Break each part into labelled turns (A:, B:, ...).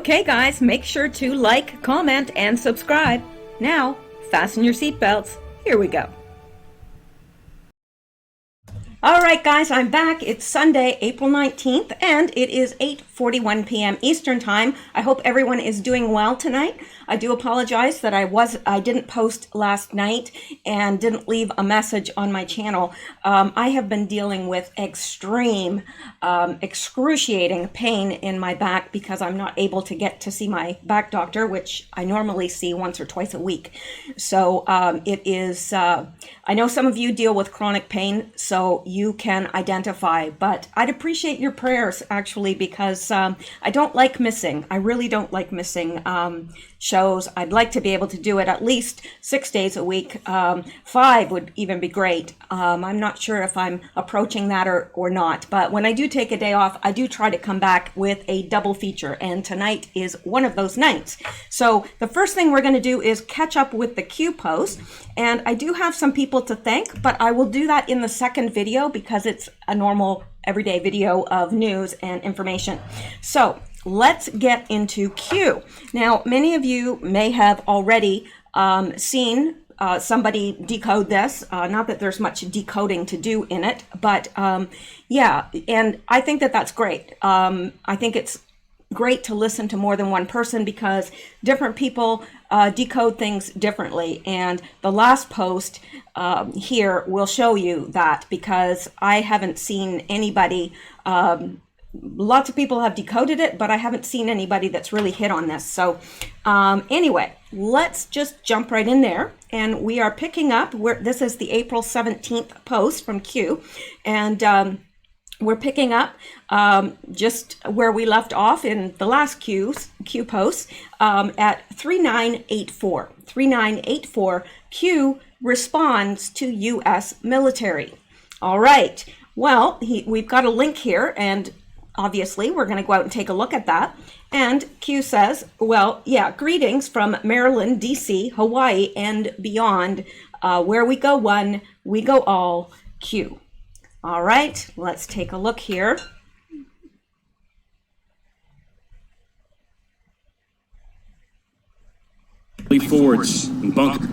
A: Okay guys, make sure to like, comment, and subscribe. Now, fasten your seatbelts. Here we go. All right, guys, I'm back. It's Sunday, April 19th, and it is 8:41 p.m. Eastern Time. I hope everyone is doing well tonight. I do apologize that I didn't post last night and didn't leave a message on my channel. I have been dealing with extreme, excruciating pain in my back because I'm not able to get to see my back doctor, which I normally see once or twice a week. So it is, I know some of you deal with chronic pain, so you can identify, but I'd appreciate your prayers actually, because I don't like missing. I really don't like missing shows. I'd like to be able to do it at least 6 days a week. 5 would even be great. I'm not sure if I'm approaching that or not, but when I do take a day off, I do try to come back with a double feature, and tonight is one of those nights. So the first thing we're going to do is catch up with the Q post, and I do have some people to thank, but I will do that in the second video because it's a normal everyday video of news and information. So let's get into Q. Now, many of you may have already seen somebody decode this. Not that there's much decoding to do in it, but yeah, and I think that that's great. I think it's great to listen to more than one person because different people decode things differently. And the last post here will show you that, because I haven't seen anybody, lots of people have decoded it, but I haven't seen anybody that's really hit on this. So anyway, let's just jump right in there. And we are picking up where this is the April 17th post from Q. And we're picking up just where we left off in the last Q post at 3984. 3984, Q responds to U.S. military. All right. Well, we've got a link here, and obviously we're going to go out and take a look at that. And Q says, well, yeah, greetings from Maryland, D.C., Hawaii, and beyond. Where we go one, we go all, Q. All right, let's take a look here.
B: Valley Forge and Bunker.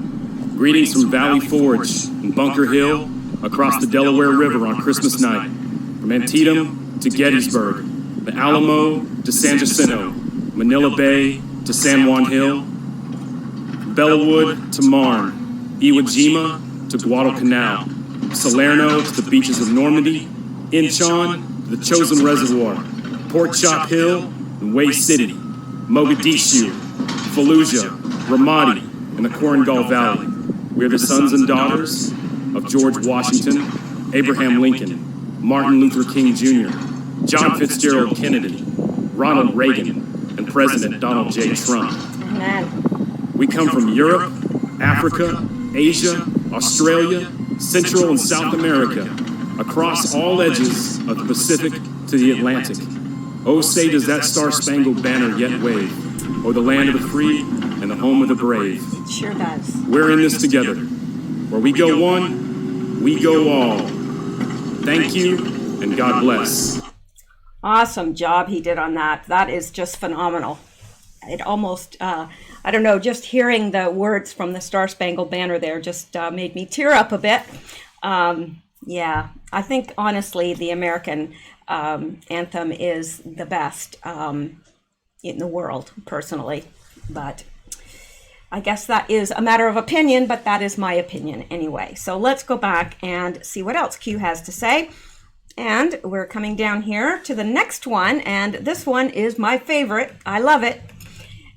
B: Greetings from Valley Forge and Bunker Hill across the Delaware River on Christmas night. From Antietam to Gettysburg, the Alamo to San Jacinto, Manila Bay to San Juan Hill, Bellawood to Marne, Iwo Jima to Guadalcanal, Salerno to the beaches of Normandy, Incheon to the Chosin Reservoir, Port Chop Hill and Way City, Mogadishu, Fallujah, Ramadi, and the Korengal Valley. We are the sons and daughters of George Washington, Abraham Lincoln, Martin Luther King Jr., John Fitzgerald Kennedy, Ronald Reagan, and President Donald J. Trump.
A: Amen.
B: We come from Europe, Africa, Asia, Australia, Central and South America, across all edges of the Pacific to the Atlantic. Oh, say does that star-spangled banner yet wave, oh, the land of the free and the home of the brave.
A: It sure does.
B: We're in this together. Where we go one, we go all. Thank you, and God bless.
A: Awesome job he did on that. That is just phenomenal. It almost, I don't know, just hearing the words from the Star Spangled Banner there just made me tear up a bit. Yeah, I think honestly the American anthem is the best in the world, personally. But I guess that is a matter of opinion, but that is my opinion anyway. So let's go back and see what else Q has to say. And we're coming down here to the next one, and this one is my favorite. I love it.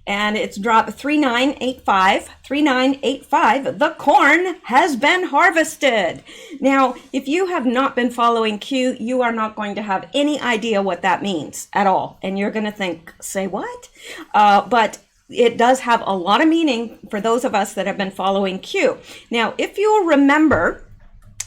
A: And it's drop 3985. 3985, the corn has been harvested. Now, if you have not been following Q, you are not going to have any idea what that means at all. And you're going to think, say what? But it does have a lot of meaning for those of us that have been following Q. Now, if you'll remember,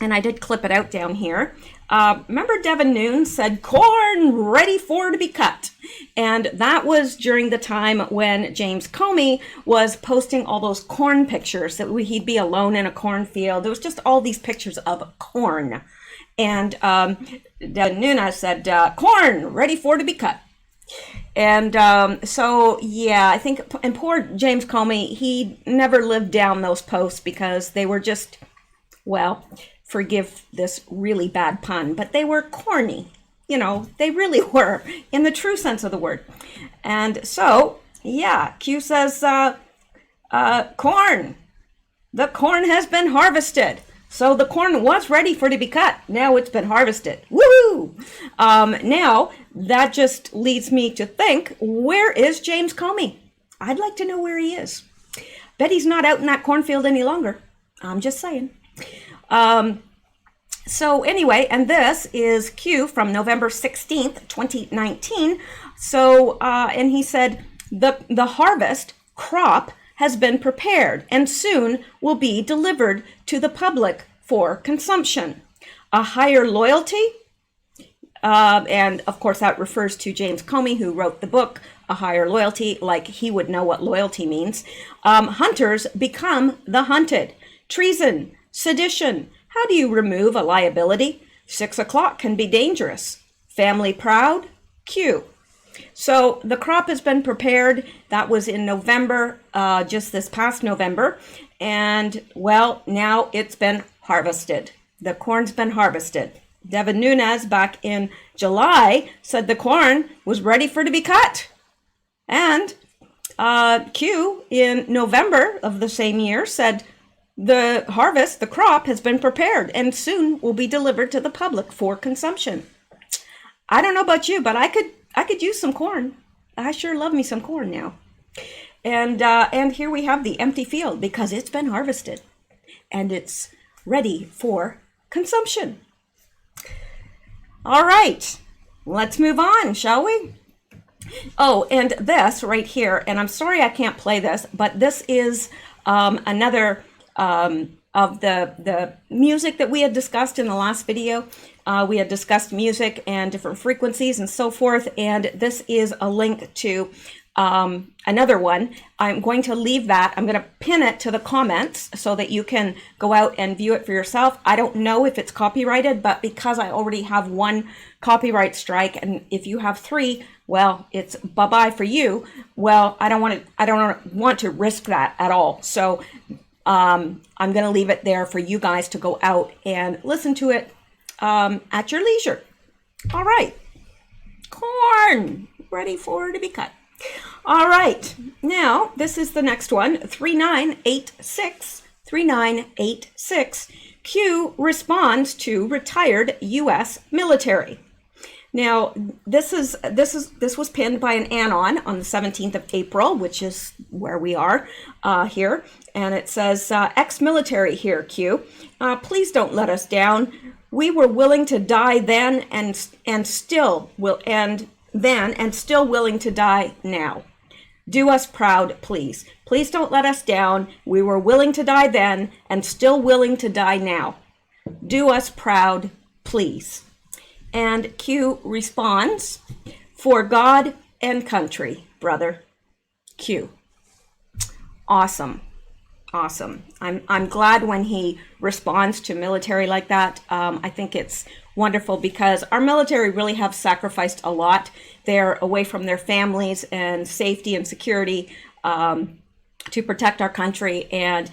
A: and I did clip it out down here, remember Devin Noon said, corn ready for to be cut. And that was during the time when James Comey was posting all those corn pictures, that he'd be alone in a cornfield. There was just all these pictures of corn. And Devin Nunes said, corn ready for to be cut. And so, yeah, I think, and poor James Comey, he never lived down those posts because they were just, well, forgive this really bad pun, but they were corny. You know, they really were, in the true sense of the word. And so, yeah, Q says, corn. The corn has been harvested. So the corn was ready for to be cut. Now it's been harvested. Woohoo! Now that just leads me to think, where is James Comey? I'd like to know where he is. Bet he's not out in that cornfield any longer. I'm just saying. So anyway, and this is Q from November 16th, 2019. So, and he said, the harvest crop has been prepared and soon will be delivered to the public for consumption. A higher loyalty, and of course that refers to James Comey, who wrote the book, A Higher Loyalty, like he would know what loyalty means. Hunters become the hunted. Treason, sedition. How do you remove a liability? 6 o'clock can be dangerous. Family proud? Q. So the crop has been prepared. That was in November, just this past November. And well, now it's been harvested. The corn's been harvested. Devin Nunes back in July said the corn was ready for to be cut. And Q in November of the same year said the harvest, the crop has been prepared and soon will be delivered to the public for consumption. I don't know about you, but I could use some corn. I sure love me some corn now. And here we have the empty field because it's been harvested and it's ready for consumption. All right, let's move on, shall we? Oh, and this right here, and I'm sorry I can't play this, but this is another of the music that we had discussed in the last video. We had discussed music and different frequencies and so forth, and this is a link to another one. I'm going to leave that. I'm going to pin it to the comments so that you can go out and view it for yourself. I don't know if it's copyrighted, but because I already have one copyright strike, and if you have 3, well, it's bye-bye for you. Well, I don't want to risk that at all. So I'm going to leave it there for you guys to go out and listen to it at your leisure. All right. Corn ready for to be cut. All right. Now, this is the next one, 3986. 3986. Q responds to retired U.S. military. Now, this was pinned by an anon on the 17th of April, which is where we are here. And it says, ex-military here, Q. Please don't let us down. We were willing to die then and still willing to die now. Do us proud, please. Please don't let us down. We were willing to die then and still willing to die now. Do us proud, please. And Q responds, for God and country, brother. Q. Awesome. Awesome. I'm glad when he responds to military like that. I think it's wonderful because our military really have sacrificed a lot. They're away from their families and safety and security to protect our country. And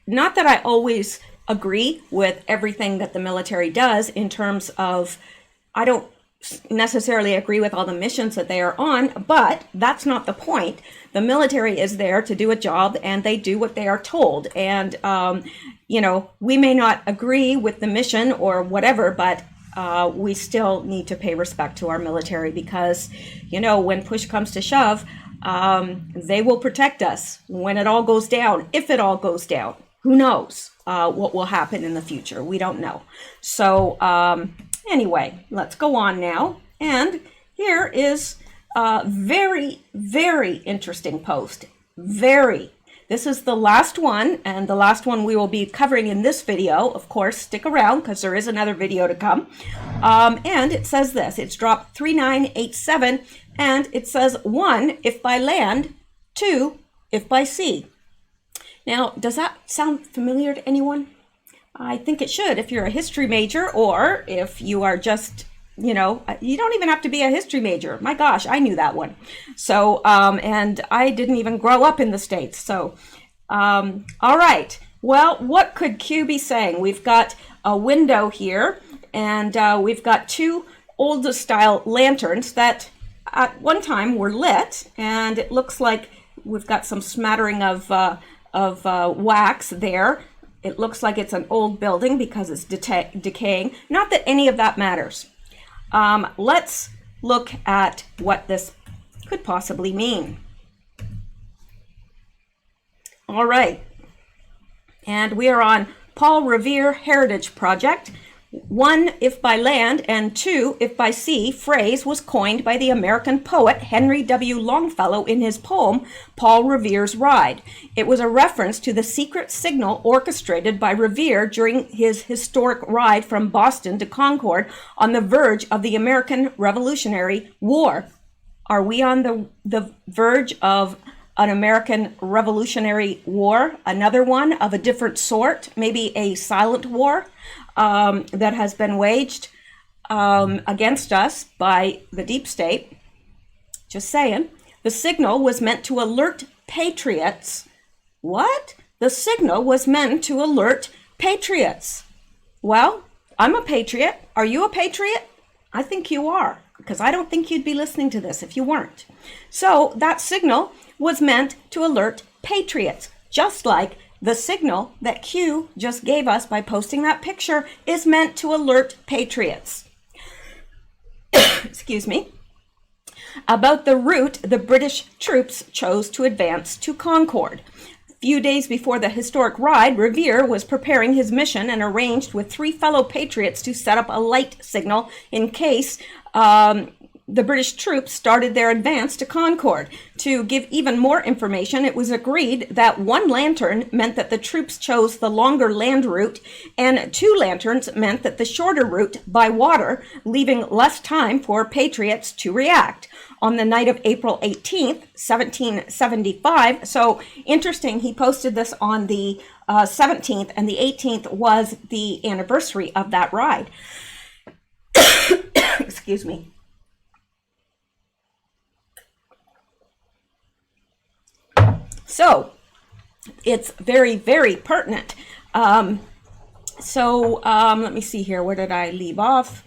A: not that I always agree with everything that the military does in terms of, I don't necessarily agree with all the missions that they are on, but that's not the point. The military is there to do a job and they do what they are told. And, you know, we may not agree with the mission or whatever, but we still need to pay respect to our military because, you know, when push comes to shove, they will protect us when it all goes down. If it all goes down, who knows what will happen in the future? We don't know. So, anyway, let's go on now. And here is a very, very interesting post. This is the last one, and the last one we will be covering in this video. Of course, stick around because there is another video to come. And it says this. It's dropped 3987, and it says 1, if by land, 2, if by sea. Now, does that sound familiar to anyone? I think it should if you're a history major or if you are just you know, you don't even have to be a history major. My gosh, I knew that one. So, and I didn't even grow up in the States. So, all right. Well, what could Q be saying? We've got a window here, and we've got two old style lanterns that at one time were lit, and it looks like we've got some smattering of wax there. It looks like it's an old building because it's decaying. Not that any of that matters. Let's look at what this could possibly mean. All right. And we are on Paul Revere Heritage Project. 1, if by land, and 2, if by sea, phrase was coined by the American poet Henry W. Longfellow in his poem, Paul Revere's Ride. It was a reference to the secret signal orchestrated by Revere during his historic ride from Boston to Concord on the verge of the American Revolutionary War. Are we on the verge of an American Revolutionary War? Another one of a different sort, maybe a silent war? That has been waged against us by the deep state. Just saying. The signal was meant to alert patriots. What? The signal was meant to alert patriots. Well, I'm a patriot. Are you a patriot? I think you are, because I don't think you'd be listening to this if you weren't. So that signal was meant to alert patriots, just like the signal that Q just gave us by posting that picture is meant to alert patriots. Excuse me. About the route the British troops chose to advance to Concord. A few days before the historic ride, Revere was preparing his mission and arranged with 3 fellow patriots to set up a light signal in case the British troops started their advance to Concord. To give even more information, it was agreed that 1 lantern meant that the troops chose the longer land route, and 2 lanterns meant that the shorter route by water, leaving less time for patriots to react. On the night of April 18th, 1775, so interesting, he posted this on the 17th, and the 18th was the anniversary of that ride. Excuse me. So it's very, very pertinent. Let me see here. Where did I leave off?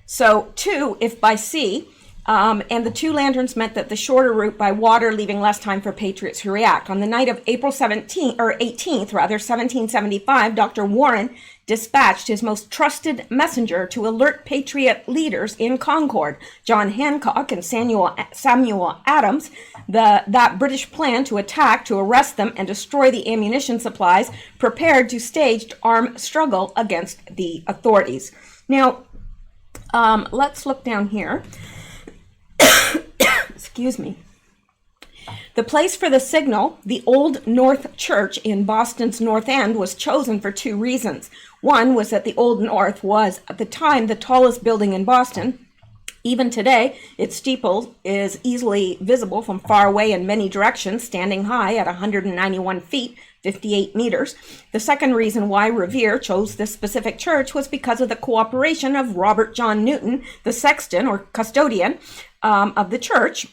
A: So 2, if by sea, and the 2 lanterns meant that the shorter route by water, leaving less time for patriots to react. On the night of April 18th, 1775, Dr. Warren dispatched his most trusted messenger to alert patriot leaders in Concord, John Hancock and Samuel Adams, that British plan to attack, to arrest them, and destroy the ammunition supplies, prepared to stage armed struggle against the authorities. Now, let's look down here. Excuse me. The place for the signal, the Old North Church in Boston's North End, was chosen for 2 reasons. One was that the Old North was, at the time, the tallest building in Boston. Even today, its steeple is easily visible from far away in many directions, standing high at 191 feet, 58 meters. The second reason why Revere chose this specific church was because of the cooperation of Robert John Newton, the sexton or custodian of the church,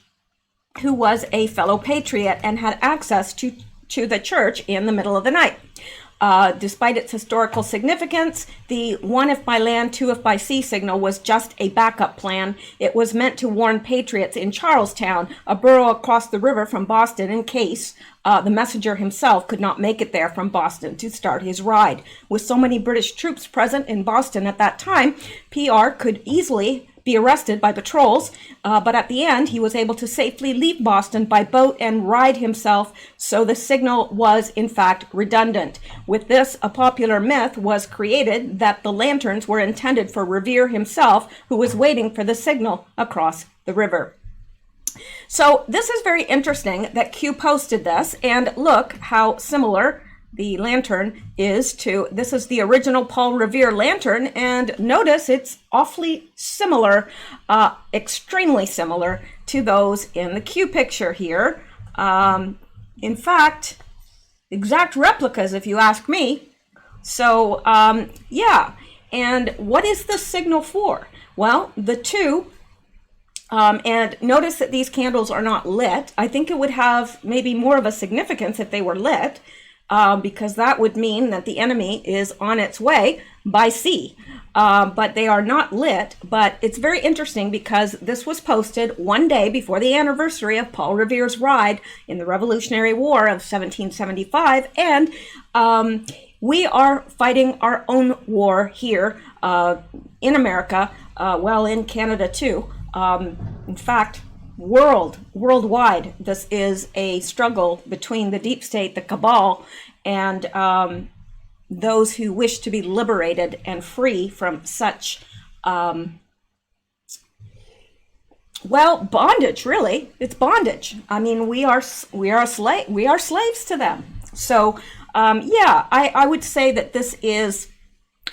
A: who was a fellow patriot and had access to the church in the middle of the night. Despite its historical significance, the 1 if by land, 2 if by sea signal was just a backup plan. It was meant to warn patriots in Charlestown, a borough across the river from Boston, in case the messenger himself could not make it there from Boston to start his ride. With so many British troops present in Boston at that time, PR could easily be arrested by patrols, but at the end he was able to safely leave Boston by boat and ride himself, so the signal was in fact redundant. With this, a popular myth was created that the lanterns were intended for Revere himself, who was waiting for the signal across the river. So this is very interesting that Q posted this, and look how similar the lantern is to, this is the original Paul Revere lantern, and notice it's awfully similar, extremely similar to those in the Q picture here. In fact, exact replicas if you ask me. So yeah, and what is the signal for? Well, the two, and notice that these candles are not lit. I think it would have maybe more of a significance if they were lit, because that would mean that the enemy is on its way by sea. But they are not lit. But it's very interesting because this was posted one day before the anniversary of Paul Revere's ride in the Revolutionary War of 1775. And we are fighting our own war here in America, well, in Canada too. In fact, worldwide, this is a struggle between the deep state, the cabal, and those who wish to be liberated and free from such, well, bondage. Really, it's bondage. I mean, we are slaves to them. So, yeah, I would say that this is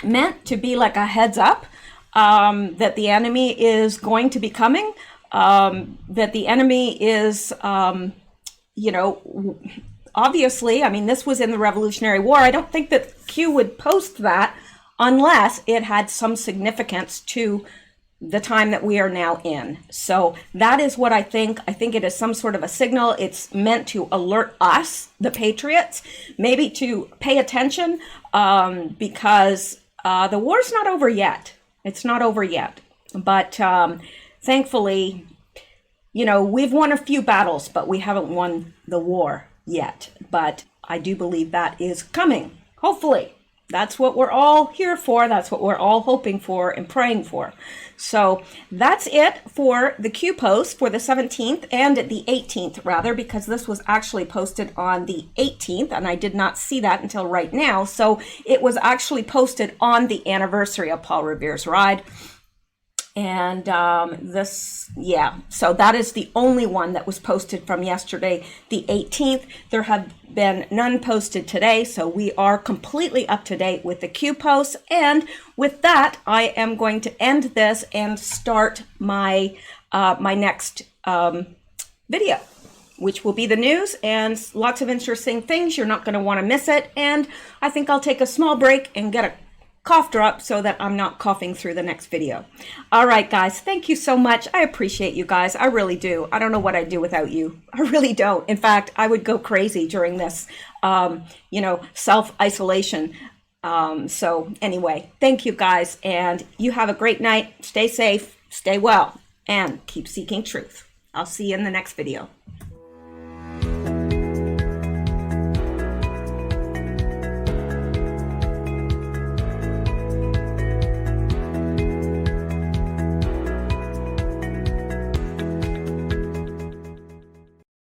A: meant to be like a heads up. That the enemy is going to be coming, that the enemy is, you know, obviously, I mean, this was in the Revolutionary War. I don't think that Q would post that unless it had some significance to the time that we are now in. So that is what I think. I think it is some sort of a signal. It's meant to alert us, the patriots, maybe to pay attention, because the war's not over yet. It's not over yet, but thankfully, you know, we've won a few battles, but we haven't won the war yet. But I do believe that is coming, hopefully. That's what we're all here for. That's what we're all hoping for and praying for. So that's it for the Q post for the 17th and the 18th, rather, because this was actually posted on the 18th, and I did not see that until right now. So it was actually posted on the anniversary of Paul Revere's ride. And this, yeah, so that is the only one that was posted from yesterday, the 18th. There have been none posted today, so we are completely up to date with the Q posts. And with that, I am going to end this and start my my next video, which will be the news and lots of interesting things. You're not going to want to miss it. And I think I'll take a small break and get a cough drop so that I'm not coughing through the next video. All right, guys, thank you so much. I appreciate you guys. I really do. I don't know what I'd do without you. I really don't. In fact, I would go crazy during this, you know, self-isolation. So anyway, thank you guys, and you have a great night. Stay safe, stay well, and keep seeking truth. I'll see you in the next video.